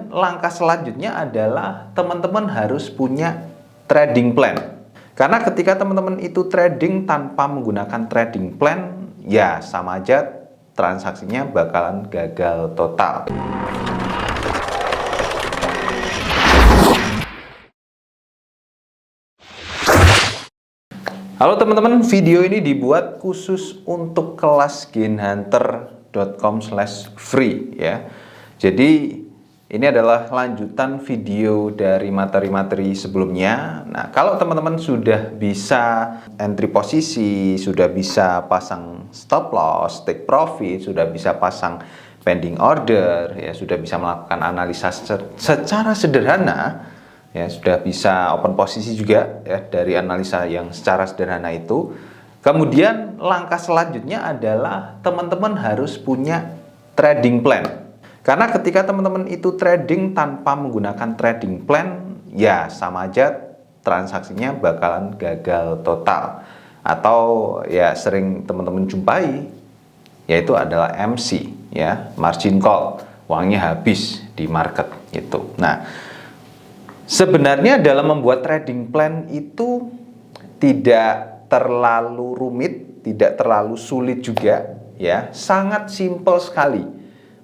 kemudian langkah selanjutnya adalah teman-teman harus punya trading plan. Karena ketika teman-teman itu trading tanpa menggunakan trading plan, ya sama aja transaksinya bakalan gagal total. Halo teman-teman, video ini dibuat khusus untuk kelas gainhunter.com/free ya. Jadi ini adalah lanjutan video dari materi-materi sebelumnya. Nah, kalau teman-teman sudah bisa entry posisi, sudah bisa pasang stop loss, take profit, sudah bisa pasang pending order, ya sudah bisa melakukan analisa secara sederhana, ya sudah bisa open posisi juga ya dari analisa yang secara sederhana itu. Kemudian langkah selanjutnya adalah teman-teman harus punya trading plan. Karena ketika teman-teman itu trading tanpa menggunakan trading plan, ya sama aja transaksinya bakalan gagal total. Atau ya sering teman-teman jumpai, yaitu adalah MC ya, margin call, uangnya habis di market itu. Nah, sebenarnya dalam membuat trading plan itu tidak terlalu rumit, tidak terlalu sulit juga ya, sangat simpel sekali.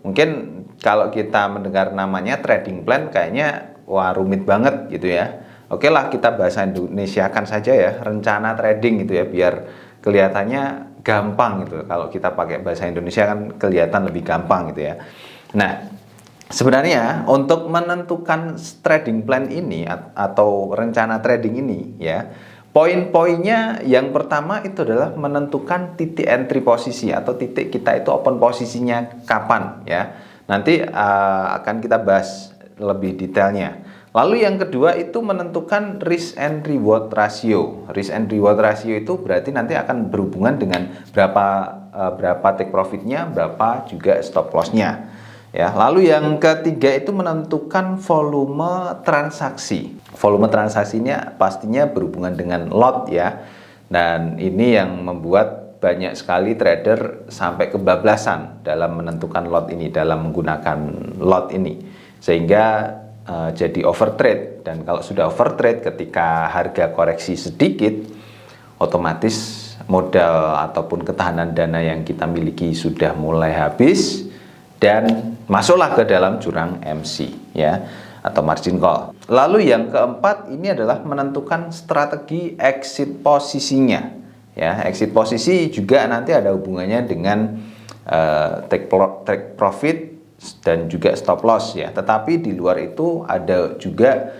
Mungkin kalau kita mendengar namanya trading plan kayaknya wah rumit banget gitu ya. Oke lah, kita bahasa Indonesiakan saja ya, rencana trading gitu ya, biar kelihatannya gampang gitu. Kalau kita pakai bahasa Indonesia kan kelihatan lebih gampang gitu ya. Nah, sebenarnya untuk menentukan trading plan ini atau rencana trading ini ya, poin-poinnya yang pertama itu adalah menentukan titik entry posisi atau titik kita itu open posisinya kapan ya. Nanti akan kita bahas lebih detailnya. Lalu yang kedua itu menentukan risk and reward ratio. Risk and reward ratio itu berarti nanti akan berhubungan dengan berapa take profitnya, berapa juga stop lossnya. Ya, lalu yang ketiga itu menentukan volume transaksi. Volume transaksinya pastinya berhubungan dengan lot ya. Dan ini yang membuat banyak sekali trader sampai kebablasan dalam menentukan lot ini, dalam menggunakan lot ini. Sehingga jadi overtrade. Dan kalau sudah overtrade ketika harga koreksi sedikit, otomatis modal ataupun ketahanan dana yang kita miliki sudah mulai habis dan masuklah ke dalam jurang MC ya, atau margin call. Lalu yang keempat ini adalah menentukan strategi exit posisinya ya. Exit posisi juga nanti ada hubungannya dengan take profit dan juga stop loss ya. Tetapi di luar itu ada juga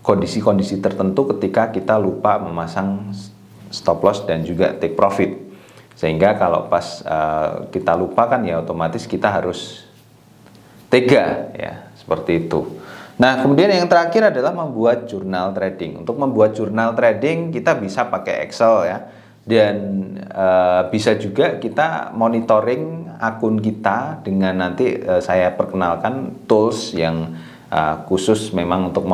kondisi-kondisi tertentu ketika kita lupa memasang stop loss dan juga take profit. Sehingga kalau pas kita lupa kan ya otomatis kita harus tega ya, seperti itu. Nah, kemudian yang terakhir adalah membuat jurnal trading. Untuk membuat jurnal trading kita bisa pakai Excel ya. Dan bisa juga kita monitoring akun kita dengan nanti saya perkenalkan tools yang khusus memang untuk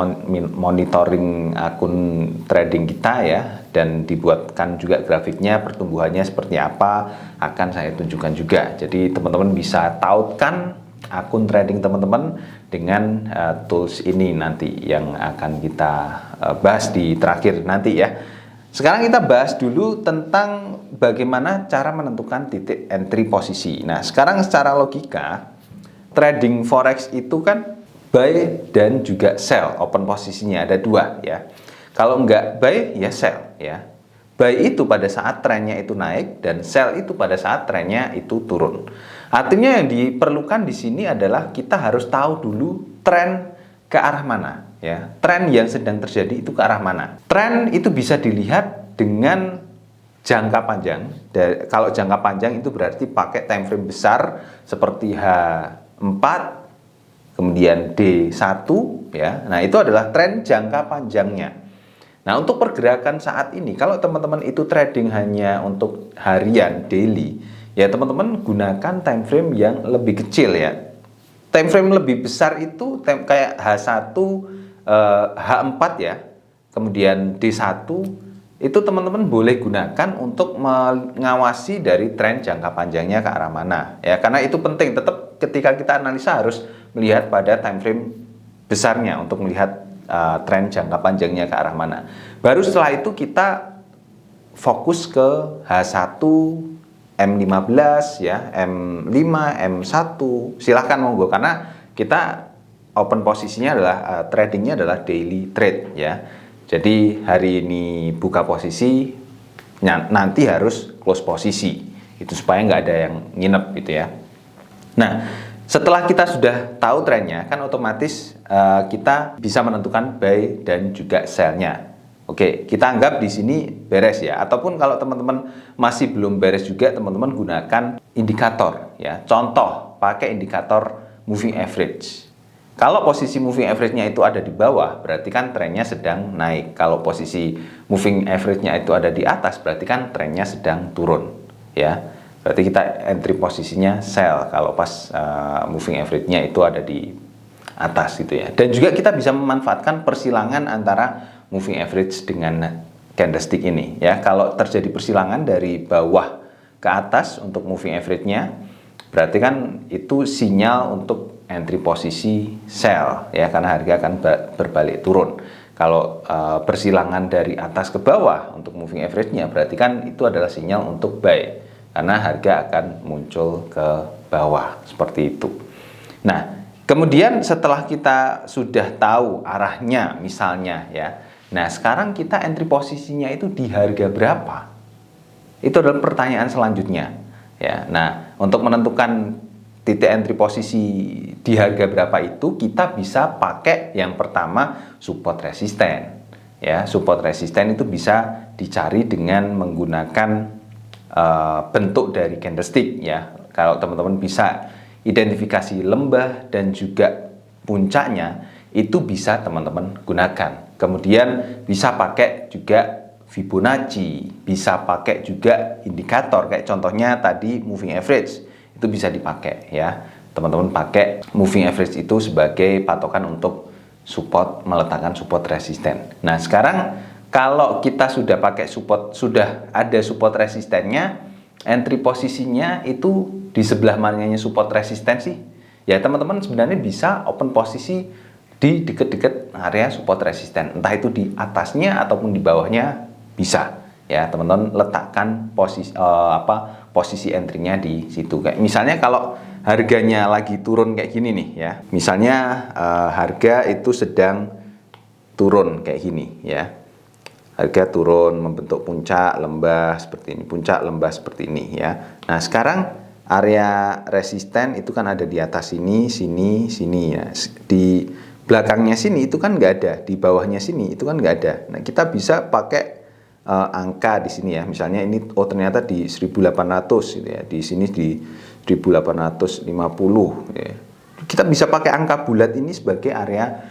monitoring akun trading kita ya, dan dibuatkan juga grafiknya, pertumbuhannya seperti apa akan saya tunjukkan juga. Jadi teman-teman bisa tautkan akun trading teman-teman dengan tools ini nanti yang akan kita bahas di terakhir nanti ya. Sekarang kita bahas dulu tentang bagaimana cara menentukan titik entry posisi. Nah, sekarang secara logika trading forex itu kan buy dan juga sell. Open posisinya ada dua ya. Kalau enggak buy ya sell ya. Buy itu pada saat trennya itu naik dan sell itu pada saat trennya itu turun. Artinya yang diperlukan di sini adalah kita harus tahu dulu tren ke arah mana ya. Tren yang sedang terjadi itu ke arah mana. Tren itu bisa dilihat dengan jangka panjang. Kalau jangka panjang itu berarti pakai time frame besar seperti H4 kemudian D1 ya. Nah, itu adalah tren jangka panjangnya. Nah, untuk pergerakan saat ini kalau teman-teman itu trading hanya untuk harian, daily, ya teman-teman gunakan time frame yang lebih kecil ya. Time frame lebih besar itu kayak H1, H4 ya. Kemudian D1 itu teman-teman boleh gunakan untuk mengawasi dari tren jangka panjangnya ke arah mana ya, karena itu penting. Tetap ketika kita analisa harus melihat pada time frame besarnya untuk melihat tren jangka panjangnya ke arah mana. Baru setelah itu kita fokus ke H1, M15 ya, M5, M1. Silahkan monggo, karena kita open posisinya adalah tradingnya adalah daily trade ya. Jadi hari ini buka posisi, nanti harus close posisi. Itu supaya nggak ada yang nginep gitu ya. Nah, setelah kita sudah tahu trennya, kan otomatis kita bisa menentukan buy dan juga sell-nya. Oke, kita anggap di sini beres ya. Ataupun kalau teman-teman masih belum beres juga, teman-teman gunakan indikator ya. Contoh, pakai indikator moving average. Kalau posisi moving average-nya itu ada di bawah, berarti kan trennya sedang naik. Kalau posisi moving average-nya itu ada di atas, berarti kan trennya sedang turun ya. Berarti kita entry posisinya sell kalau pas moving average-nya itu ada di atas gitu ya. Dan juga kita bisa memanfaatkan persilangan antara moving average dengan candlestick ini ya. Kalau terjadi persilangan dari bawah ke atas untuk moving average-nya, berarti kan itu sinyal untuk entry posisi sell ya, karena harga akan berbalik turun. Kalau persilangan dari atas ke bawah untuk moving average-nya, berarti kan itu adalah sinyal untuk buy, karena harga akan muncul ke bawah seperti itu. Nah, kemudian setelah kita sudah tahu arahnya misalnya ya, nah sekarang kita entry posisinya itu di harga berapa? Itu adalah pertanyaan selanjutnya ya. Nah, untuk menentukan titik entry posisi di harga berapa itu, kita bisa pakai yang pertama support resisten ya. Support resisten itu bisa dicari dengan menggunakan bentuk dari candlestick ya. Kalau teman-teman bisa identifikasi lembah dan juga puncaknya, itu bisa teman-teman gunakan. Kemudian bisa pakai juga Fibonacci, bisa pakai juga indikator kayak contohnya tadi moving average, itu bisa dipakai ya. Teman-teman pakai moving average itu sebagai patokan untuk support, meletakkan support resisten. Nah, sekarang kalau kita sudah pakai support, sudah ada support resistennya, entry posisinya itu di sebelah mananya support resisten sih? Ya teman-teman sebenarnya bisa open posisi di dekat-dekat area support resisten, entah itu di atasnya ataupun di bawahnya bisa. Ya teman-teman letakkan posisi entry-nya di situ. Kayak misalnya kalau harganya lagi turun kayak gini nih ya, misalnya harga itu sedang turun kayak gini ya. Harga turun membentuk puncak lembah seperti ini, puncak lembah seperti ini ya. Nah, sekarang area resisten itu kan ada di atas sini, sini, sini ya. Di belakangnya sini itu kan nggak ada, di bawahnya sini itu kan nggak ada. Nah, kita bisa pakai angka di sini ya. Misalnya ini ternyata di 1800 gitu ya. Di sini di 1850 ya. Kita bisa pakai angka bulat ini sebagai area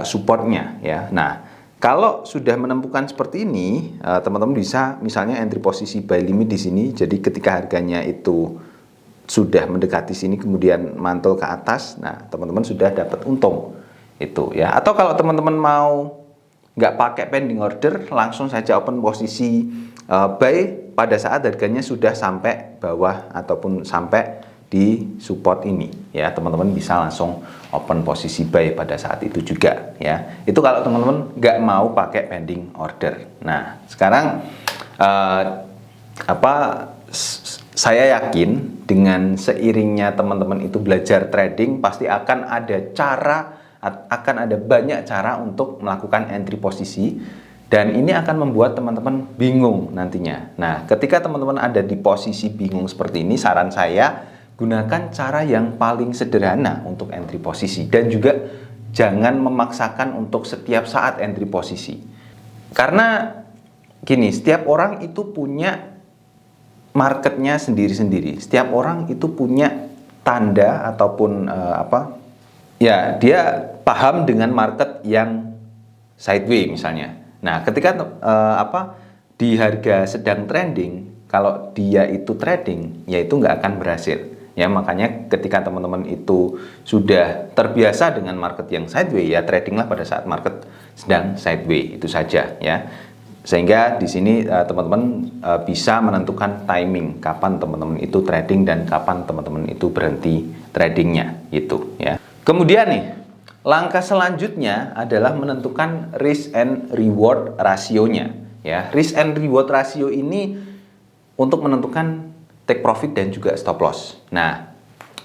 supportnya ya. Nah, kalau sudah menemukan seperti ini, teman-teman bisa misalnya entry posisi buy limit di sini. Jadi ketika harganya itu sudah mendekati sini kemudian mantul ke atas, nah teman-teman sudah dapat untung itu ya. Atau kalau teman-teman mau nggak pakai pending order, langsung saja open posisi buy pada saat harganya sudah sampai bawah ataupun sampai di support ini ya, teman-teman bisa langsung open posisi buy pada saat itu juga ya. Itu kalau teman-teman nggak mau pakai pending order. Nah sekarang saya yakin dengan seiringnya teman-teman itu belajar trading, pasti akan ada banyak cara untuk melakukan entry posisi, dan ini akan membuat teman-teman bingung nantinya. Nah ketika teman-teman ada di posisi bingung seperti ini, saran saya gunakan cara yang paling sederhana untuk entry posisi, dan juga jangan memaksakan untuk setiap saat entry posisi. Karena gini, setiap orang itu punya marketnya sendiri-sendiri. Setiap orang itu punya tanda ataupun ya dia paham dengan market yang sideways misalnya. Nah, ketika di harga sedang trending, kalau dia itu trading, ya itu nggak akan berhasil. Ya, makanya ketika teman-teman itu sudah terbiasa dengan market yang sideways, ya tradinglah pada saat market sedang sideways, itu saja ya. Sehingga di sini teman-teman bisa menentukan timing kapan teman-teman itu trading dan kapan teman-teman itu berhenti tradingnya gitu ya. Kemudian nih, langkah selanjutnya adalah menentukan risk and reward rasionya. Ya, risk and reward rasio ini untuk menentukan take profit dan juga stop loss. Nah,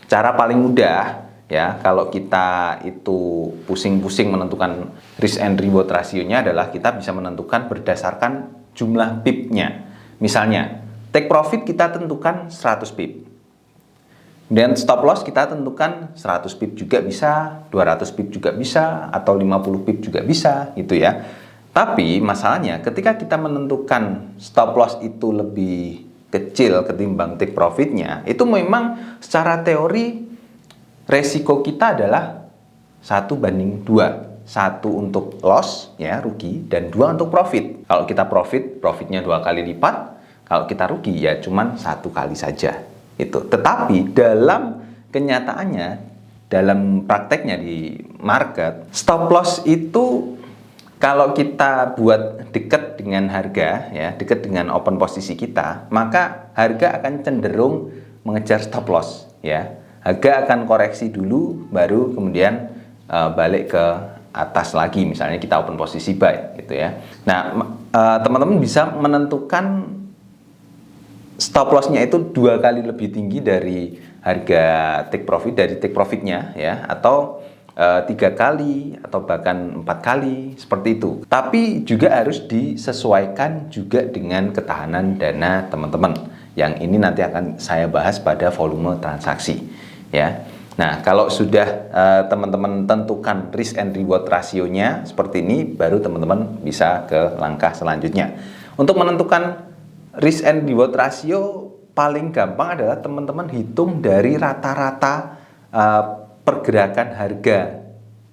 cara paling mudah ya kalau kita itu pusing-pusing menentukan risk and reward rasionya adalah kita bisa menentukan berdasarkan jumlah pip-nya. Misalnya, take profit kita tentukan 100 pip. Dan stop loss kita tentukan 100 pip juga bisa, 200 pip juga bisa, atau 50 pip juga bisa gitu ya. Tapi masalahnya ketika kita menentukan stop loss itu lebih kecil ketimbang take profitnya, itu memang secara teori resiko kita adalah 1:2. 1 untuk loss ya, rugi, dan 2 untuk profit. Kalau kita profitnya 2 kali lipat. Kalau kita rugi ya cuman 1 kali saja. Itu. Tetapi dalam kenyataannya, dalam prakteknya di market, stop loss itu kalau kita buat dekat dengan harga, ya, dekat dengan open posisi kita, maka harga akan cenderung mengejar stop loss, ya. Harga akan koreksi dulu, baru kemudian balik ke atas lagi, misalnya kita open posisi buy, gitu ya. Nah, teman-teman bisa menentukan stop loss-nya itu 2 kali lebih tinggi dari harga take profit, dari take profitnya ya, atau 3 kali atau bahkan 4 kali seperti itu. Tapi juga harus disesuaikan juga dengan ketahanan dana teman-teman. Yang ini nanti akan saya bahas pada volume transaksi ya. Nah, kalau sudah teman-teman tentukan risk and reward rasionya seperti ini, baru teman-teman bisa ke langkah selanjutnya. Untuk menentukan risk and reward ratio paling gampang adalah teman-teman hitung dari rata-rata pergerakan harga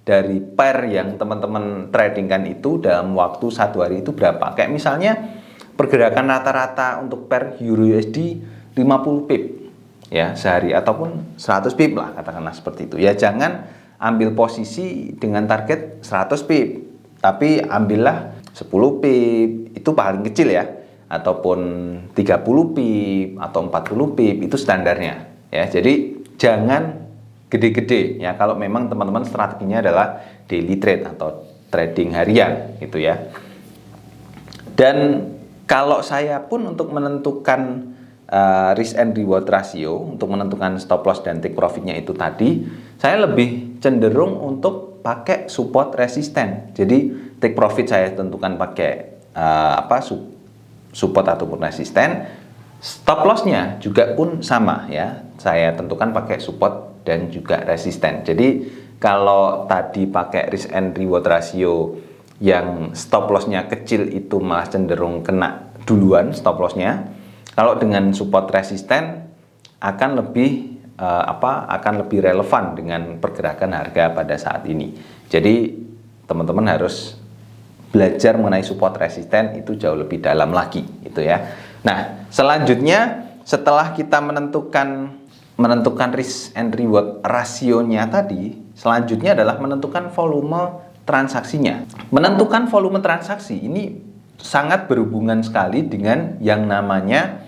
dari pair yang teman-teman tradingkan itu dalam waktu 1 hari itu berapa. Kayak misalnya pergerakan rata-rata untuk pair Euro USD 50 pip ya sehari, ataupun 100 pip lah katakanlah seperti itu. Ya jangan ambil posisi dengan target 100 pip, tapi ambillah 10 pip, itu paling kecil ya, ataupun 30 pip atau 40 pip, itu standarnya ya. Jadi jangan gede-gede ya kalau memang teman-teman strateginya adalah daily trade atau trading harian gitu ya. Dan kalau saya pun untuk menentukan risk and reward ratio, untuk menentukan stop loss dan take profitnya itu tadi, saya lebih cenderung untuk pakai support resisten. Jadi take profit saya tentukan pakai support ataupun resisten. Stop loss-nya juga pun sama ya, saya tentukan pakai support dan juga resisten. Jadi kalau tadi pakai risk and reward ratio yang stop loss-nya kecil itu malah cenderung kena duluan stop loss-nya. Kalau dengan support resisten akan lebih akan lebih relevan dengan pergerakan harga pada saat ini. Jadi teman-teman harus belajar mengenai support resisten itu jauh lebih dalam lagi itu ya. Nah, selanjutnya setelah kita menentukan risk and reward rasionya tadi, selanjutnya adalah menentukan volume transaksinya. Menentukan volume transaksi ini sangat berhubungan sekali dengan yang namanya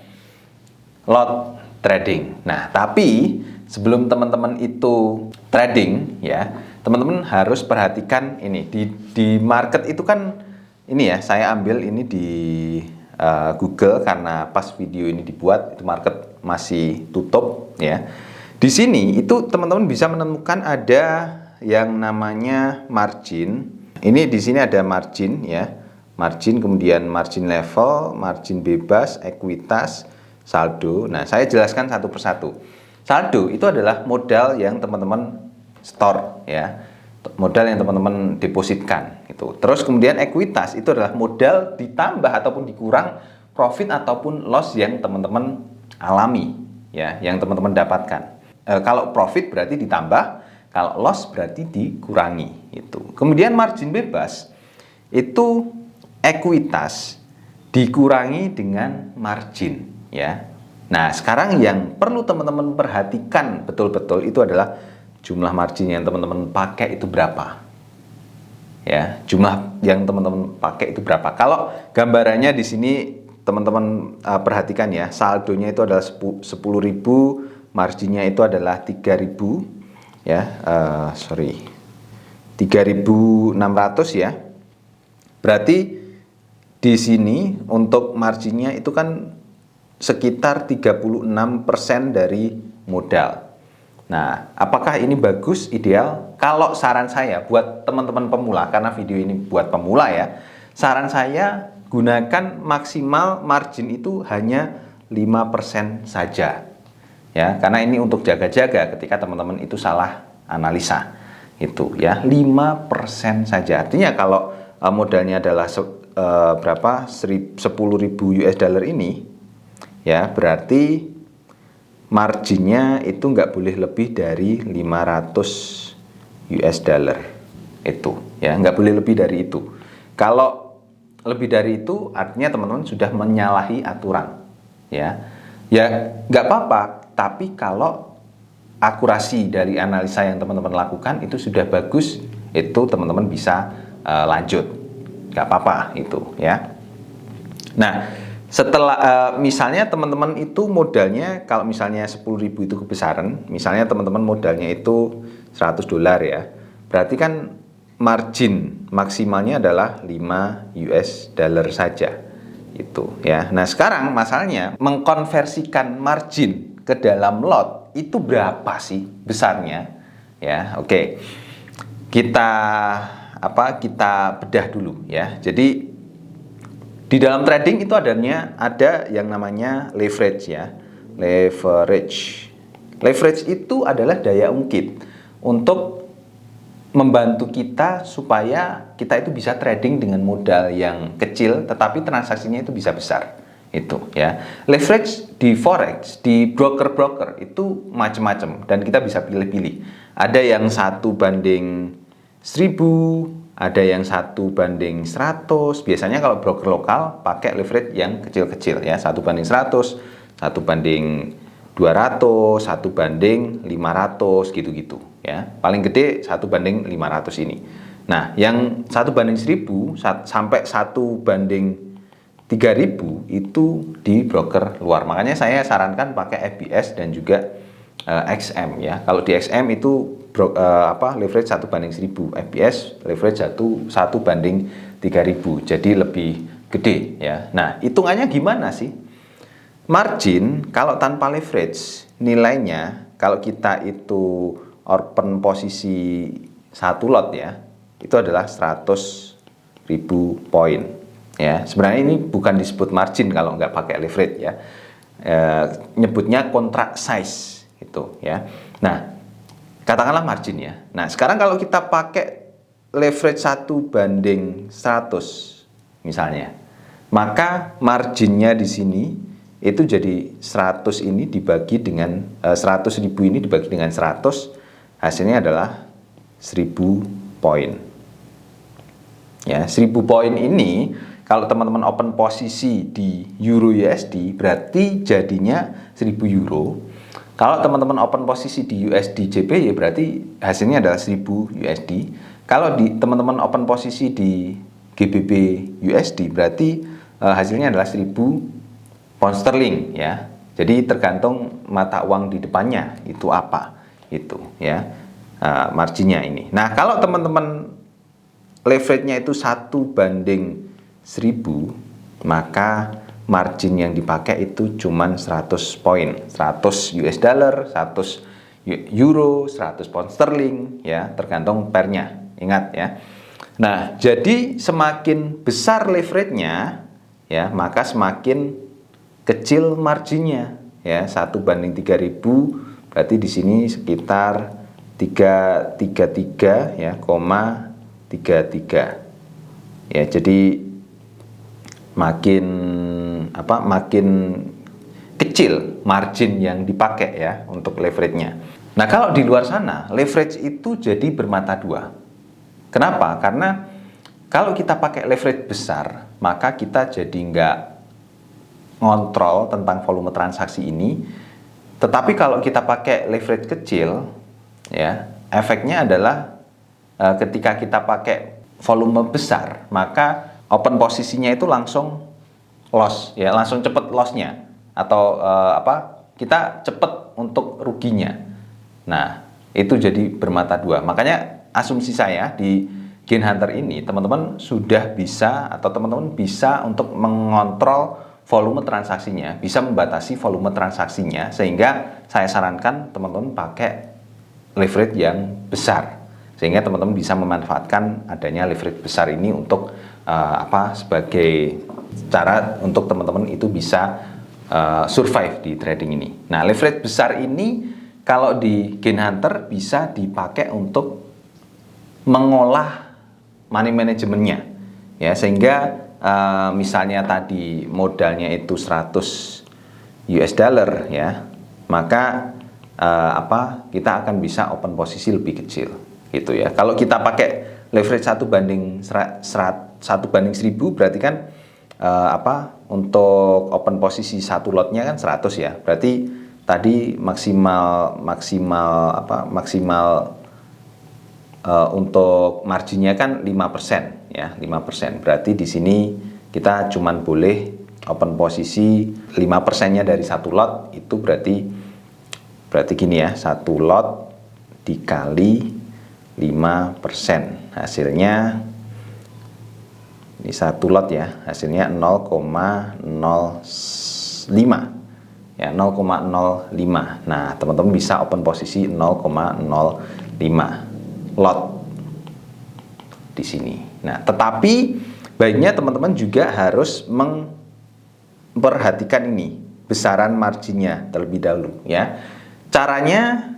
lot trading. Nah, tapi sebelum teman-teman itu trading ya, teman-teman harus perhatikan ini di market itu kan ini ya, saya ambil ini di Google karena pas video ini dibuat itu market masih tutup ya. Di sini itu teman-teman bisa menemukan ada yang namanya margin. Ini di sini ada margin ya. Margin, kemudian margin level, margin bebas, ekuitas, saldo. Nah, saya jelaskan satu persatu. Saldo itu adalah modal yang teman-teman store ya. Modal yang teman-teman depositkan itu. Terus kemudian ekuitas itu adalah modal ditambah ataupun dikurang profit ataupun loss yang teman-teman alami ya, yang teman-teman dapatkan. Kalau profit berarti ditambah, kalau loss berarti dikurangi itu. Kemudian margin bebas itu ekuitas dikurangi dengan margin ya. Nah, sekarang yang perlu teman-teman perhatikan betul-betul itu adalah jumlah margin yang teman-teman pakai itu berapa. Ya, jumlah yang teman-teman pakai itu berapa. Kalau gambarannya di sini teman-teman perhatikan ya, saldonya itu adalah 10.000, marginnya itu adalah 3.000. ya, 3.600 ya. Berarti di sini untuk marginnya itu kan sekitar 36% dari modal. Nah, apakah ini bagus, ideal? Kalau saran saya buat teman-teman pemula, karena video ini buat pemula ya, saran saya gunakan maksimal margin itu hanya 5% saja. Ya, karena ini untuk jaga-jaga ketika teman-teman itu salah analisa. Itu ya, 5% saja. Artinya kalau modalnya adalah berapa? 10.000 US dollar ini, ya, berarti marginnya itu nggak boleh lebih dari 500 US dollar. Itu ya, nggak boleh lebih dari itu. Kalau lebih dari itu artinya teman-teman sudah menyalahi aturan. Ya, ya nggak apa-apa. Tapi kalau akurasi dari analisa yang teman-teman lakukan itu sudah bagus, itu teman-teman bisa lanjut, nggak apa-apa itu ya. Nah, setelah misalnya teman-teman itu modalnya, kalau misalnya 10.000 itu kebesaran, misalnya teman-teman modalnya itu 100 dolar ya, berarti kan margin maksimalnya adalah 5 US dollar saja itu ya. Nah, sekarang masalahnya mengkonversikan margin ke dalam lot itu berapa sih besarnya ya. Oke, kita kita bedah dulu ya. Jadi di dalam trading itu ada yang namanya leverage ya. Leverage itu adalah daya ungkit untuk membantu kita supaya kita itu bisa trading dengan modal yang kecil tetapi transaksinya itu bisa besar. Itu ya. Leverage di forex, di broker-broker itu macam-macam dan kita bisa pilih-pilih. Ada yang 1:1000, ada yang 1:100. Biasanya kalau broker lokal pakai leverage yang kecil-kecil ya, 1:100, 1:200, 1:500 gitu-gitu ya. Paling gede 1:500 ini. Nah, yang 1:1000 sampai 1:3000 itu di broker luar. Makanya saya sarankan pakai FBS dan juga XM ya. Kalau di XM itu leverage 1:1000, FBS leverage 1:3000, jadi lebih gede ya. Nah, hitungannya gimana sih? Margin kalau tanpa leverage nilainya, kalau kita itu open posisi satu lot ya, itu adalah 100.000 poin ya. Sebenarnya ini bukan disebut margin kalau nggak pakai leverage ya, nyebutnya contract size itu ya. Nah, katakanlah margin ya. Nah, sekarang kalau kita pakai leverage 1:100 misalnya, maka marginnya di sini itu jadi 100 ini dibagi dengan 100.000 ini dibagi dengan 100, hasilnya adalah 1.000 poin. Ya, 1.000 poin ini kalau teman-teman open posisi di Euro USD berarti jadinya 1.000 euro. Kalau teman-teman open posisi di USD JPY berarti hasilnya adalah 1.000 USD. Kalau teman-teman open posisi di GBP USD berarti hasilnya adalah 1.000 pound sterling ya. Jadi tergantung mata uang di depannya itu apa itu ya, marginnya ini. Nah, kalau teman-teman leverage-nya itu 1:1000, maka margin yang dipakai itu cuman 100 poin, 100 US dollar, 100 euro, 100 pound sterling ya, tergantung pairnya. Ingat ya. Nah, jadi semakin besar leverage-nya ya, maka semakin kecil marginnya ya. 1:3000 berarti di sini sekitar 333 ya, 33 ya. Jadi makin kecil margin yang dipakai ya untuk leverage-nya. Nah, kalau di luar sana leverage itu jadi bermata dua. Kenapa? Karena kalau kita pakai leverage besar, maka kita jadi nggak ngontrol tentang volume transaksi ini. Tetapi kalau kita pakai leverage kecil, ya, efeknya adalah ketika kita pakai volume besar, maka open posisinya itu langsung loss, ya, langsung cepet lossnya, atau kita cepet untuk ruginya. Nah, itu jadi bermata dua. Makanya asumsi saya di Gain Hunter ini teman-teman sudah bisa atau teman-teman bisa untuk mengontrol volume transaksinya, bisa membatasi volume transaksinya, sehingga saya sarankan teman-teman pakai leverage yang besar, sehingga teman-teman bisa memanfaatkan adanya leverage besar ini untuk sebagai cara untuk teman-teman itu bisa survive di trading ini. Nah, leverage besar ini kalau di Gain Hunter bisa dipakai untuk mengolah money manajemennya, ya, sehingga misalnya tadi modalnya itu 100 US dollar, ya, maka kita akan bisa open posisi lebih kecil, gitu ya. Kalau kita pakai leverage 1/1000 berarti kan untuk open posisi satu lotnya kan 100 ya. Berarti tadi maksimal untuk marginnya kan 5% ya, 5%. Berarti di sini kita cuman boleh open posisi 5%-nya dari satu lot, itu berarti gini ya, satu lot dikali 5%. Hasilnya ini satu lot ya, hasilnya 0,05 ya, 0,05. Nah, teman-teman bisa open posisi 0,05 lot di sini. Nah, tetapi baiknya teman-teman juga harus memperhatikan ini besaran marginnya terlebih dahulu ya. Caranya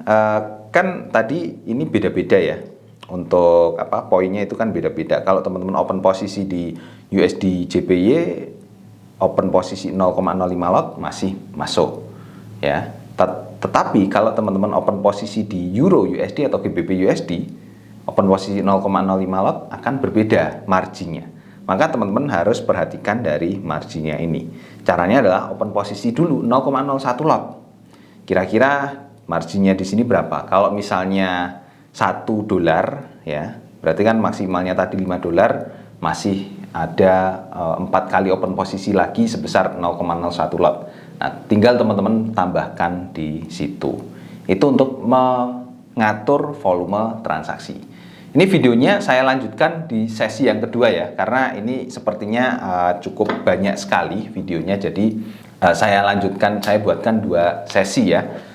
kan tadi ini beda-beda ya. Untuk poinnya itu kan beda-beda. Kalau teman-teman open posisi di USD JPY open posisi 0,05 lot masih masuk ya. Tetapi kalau teman-teman open posisi di Euro USD atau GBP USD open posisi 0,05 lot akan berbeda marginnya. Maka teman-teman harus perhatikan dari marginnya ini. Caranya adalah open posisi dulu 0,01 lot. Kira-kira marginnya di sini berapa? Kalau misalnya $1 ya, berarti kan maksimalnya tadi $5, masih ada 4 kali open posisi lagi sebesar 0,01 lot. Nah, tinggal teman-teman tambahkan di situ. Itu untuk mengatur volume transaksi. Ini videonya saya lanjutkan di sesi yang kedua ya, karena ini sepertinya cukup banyak sekali videonya. Jadi saya buatkan 2 sesi ya.